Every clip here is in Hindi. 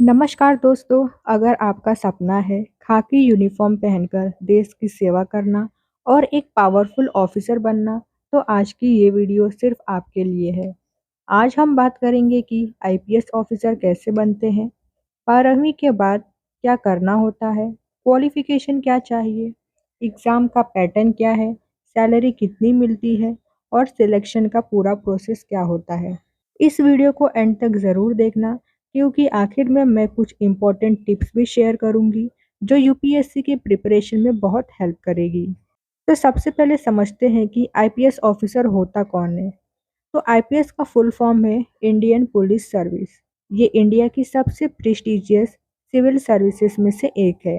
नमस्कार दोस्तों, अगर आपका सपना है खाकी यूनिफॉर्म पहनकर देश की सेवा करना और एक पावरफुल ऑफिसर बनना, तो आज की ये वीडियो सिर्फ आपके लिए है। आज हम बात करेंगे कि आईपीएस ऑफिसर कैसे बनते हैं, 12वीं के बाद क्या करना होता है, क्वालिफिकेशन क्या चाहिए, एग्ज़ाम का पैटर्न क्या है, सैलरी कितनी मिलती है और सिलेक्शन का पूरा प्रोसेस क्या होता है। इस वीडियो को एंड तक ज़रूर देखना, क्योंकि आखिर में मैं कुछ इम्पोर्टेंट टिप्स भी शेयर करूंगी जो यूपीएससी की प्रिपरेशन में बहुत हेल्प करेगी। तो सबसे पहले समझते हैं कि आईपीएस ऑफिसर होता कौन है। तो आईपीएस का फुल फॉर्म है इंडियन पुलिस सर्विस। ये इंडिया की सबसे प्रेस्टिजियस सिविल सर्विसेज में से एक है।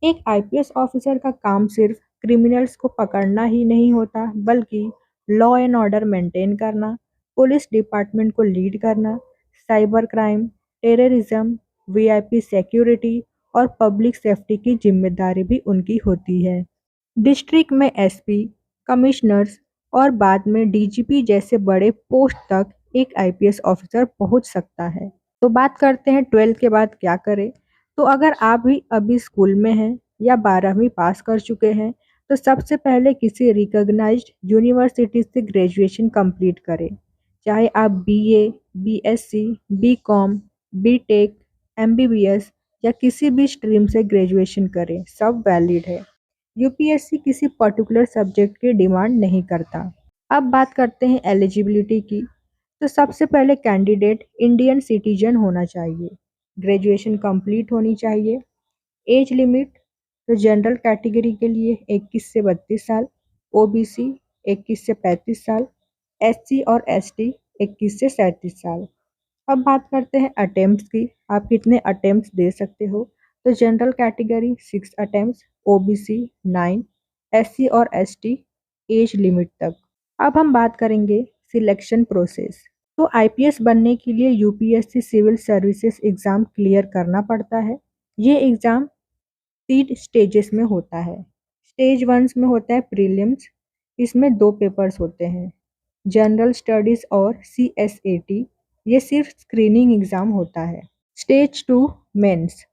एक आईपीएस ऑफिसर का काम सिर्फ क्रिमिनल्स को पकड़ना ही नहीं होता, बल्कि लॉ एंड ऑर्डर मेंटेन करना, पुलिस डिपार्टमेंट को लीड करना, cyber crime, terrorism, VIP security और पब्लिक सेफ्टी की जिम्मेदारी भी उनकी होती है। डिस्ट्रिक्ट में एसपी, कमिश्नर्स और बाद में डीजीपी जैसे बड़े पोस्ट तक एक आईपीएस ऑफिसर पहुंच सकता है। तो बात करते हैं 12th के बाद क्या करें। तो अगर आप भी अभी स्कूल में हैं या 12वीं पास कर चुके हैं, तो सबसे पहले किसी रिकॉग्नाइज्ड यूनिवर्सिटी से ग्रेजुएशन कंप्लीट करें। चाहे आप BA, BSc, BCom, BTech, MBBS या किसी भी स्ट्रीम से ग्रेजुएशन करें, सब वैलिड है। यूपीएससी किसी पर्टिकुलर सब्जेक्ट की डिमांड नहीं करता। अब बात करते हैं एलिजिबिलिटी की। तो सबसे पहले कैंडिडेट इंडियन सिटीजन होना चाहिए, ग्रेजुएशन कंप्लीट होनी चाहिए। एज लिमिट, तो जनरल कैटेगरी के लिए 21 से 32 साल, ओबीसी 21 से 35 साल, एससी और एसटी 21 से 37 साल। अब बात करते हैं अटेम्प्ट्स की, आप कितने अटेम्प्ट्स दे सकते हो। तो general category 6 attempts, OBC 9, SC और एसटी एज लिमिट तक। अब हम बात करेंगे सिलेक्शन प्रोसेस। तो आईपीएस बनने के लिए UPSC civil services exam clear करना पड़ता है। ये एग्ज़ाम 3 स्टेजेस में होता है। स्टेज 1 में होता है प्रीलिम्स, इसमें 2 पेपर्स होते हैं, जनरल स्टडीज़ और सीएसएटी, ये सिर्फ स्क्रीनिंग एग्ज़ाम होता है। Stage 2 mains.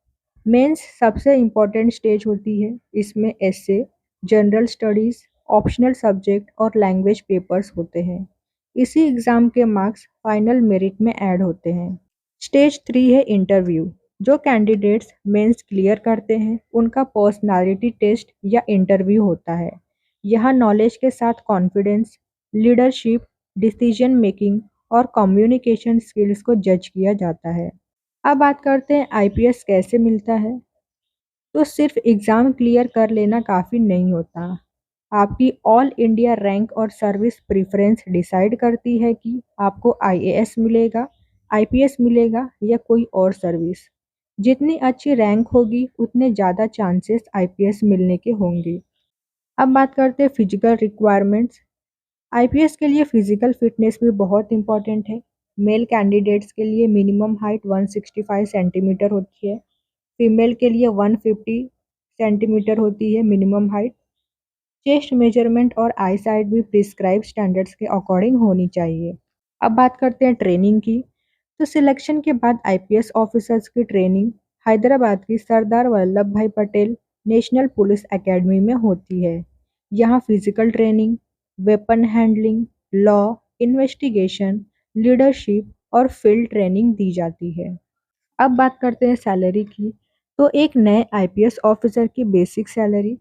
मेंस सबसे इम्पोर्टेंट स्टेज होती है, इसमें essay, general studies, optional subject और लैंग्वेज पेपर्स होते हैं। इसी एग्ज़ाम के मार्क्स फाइनल मेरिट में ऐड होते हैं। स्टेज 3 है इंटरव्यू। जो कैंडिडेट्स मेंस क्लियर करते हैं, उनका पर्सनालिटी टेस्ट या इंटरव्यू होता है। यहाँ नॉलेज के साथ कॉन्फिडेंस, लीडरशिप, डिसीजन मेकिंग और कम्युनिकेशन स्किल्स को जज किया जाता है। अब बात करते हैं आईपीएस कैसे मिलता है। तो सिर्फ एग्ज़ाम क्लियर कर लेना काफ़ी नहीं होता। आपकी ऑल इंडिया रैंक और सर्विस प्रेफरेंस डिसाइड करती है कि आपको आईएएस मिलेगा, आईपीएस मिलेगा या कोई और सर्विस। जितनी अच्छी रैंक होगी, उतने ज़्यादा चांसेस आईपीएस मिलने के होंगे। अब बात करते हैं फिजिकल रिक्वायरमेंट्स। आईपीएस के लिए फिजिकल फिटनेस भी बहुत इंपॉर्टेंट है। मेल कैंडिडेट्स के लिए मिनिमम हाइट 165 सेंटीमीटर होती है, फीमेल के लिए 150 सेंटीमीटर होती है मिनिमम हाइट। चेस्ट मेजरमेंट और आई साइट भी प्रिस्क्राइब स्टैंडर्ड्स के अकॉर्डिंग होनी चाहिए। अब बात करते हैं ट्रेनिंग की। तो सिलेक्शन के बाद आईपीएस ऑफिसर्स की ट्रेनिंग हैदराबाद की सरदार वल्लभ भाई पटेल नेशनल पुलिस एकेडमी में होती है। यहाँ physical training, weapon handling, law, investigation, leadership और फील्ड ट्रेनिंग दी जाती है। अब बात करते हैं सैलरी की। तो एक नए आईपीएस ऑफिसर की बेसिक सैलरी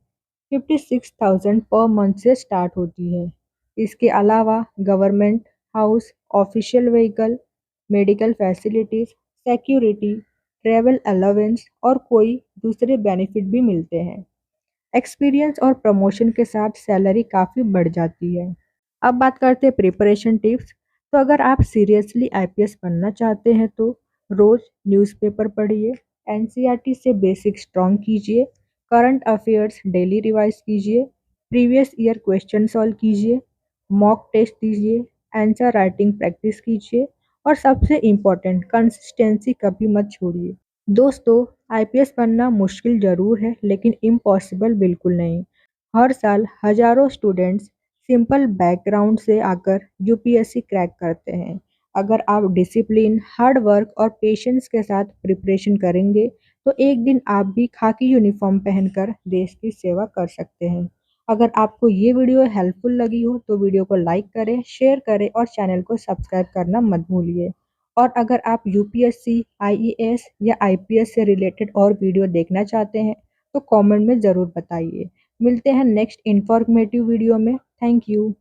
56,000 पर मंथ से स्टार्ट होती है। इसके अलावा government house, official vehicle, medical facilities, security, travel allowance और कोई दूसरे बेनिफिट भी मिलते हैं। एक्सपीरियंस और प्रमोशन के साथ सैलरी काफ़ी बढ़ जाती है। अब बात करते हैं प्रिपरेशन टिप्स। तो अगर आप सीरियसली आईपीएस बनना चाहते हैं, तो रोज़ न्यूज़पेपर पढ़िए, एनसीईआरटी से बेसिक स्ट्रॉन्ग कीजिए, करंट अफेयर्स डेली रिवाइज कीजिए, प्रीवियस ईयर क्वेश्चन सॉल्व कीजिए, मॉक टेस्ट दीजिए, आंसर राइटिंग प्रैक्टिस कीजिए और सबसे इम्पोर्टेंट कंसिस्टेंसी कभी मत छोड़िए। दोस्तों, आईपीएस बनना मुश्किल ज़रूर है, लेकिन इम्पॉसिबल बिल्कुल नहीं। हर साल हजारों स्टूडेंट्स सिंपल बैकग्राउंड से आकर यूपीएससी क्रैक करते हैं। अगर आप डिसिप्लिन, हार्ड वर्क और पेशेंस के साथ प्रिपरेशन करेंगे, तो एक दिन आप भी खाकी यूनिफॉर्म पहनकर देश की सेवा कर सकते हैं। अगर आपको ये वीडियो हेल्पफुल लगी हो, तो वीडियो को लाइक करें, शेयर करें और चैनल को सब्सक्राइब करना मत भूलिए। और अगर आप यूपीएससी, आईएएस या आईपीएस से रिलेटेड और वीडियो देखना चाहते हैं, तो कमेंट में ज़रूर बताइए। मिलते हैं नेक्स्ट इन्फॉर्मेटिव वीडियो में। Thank you.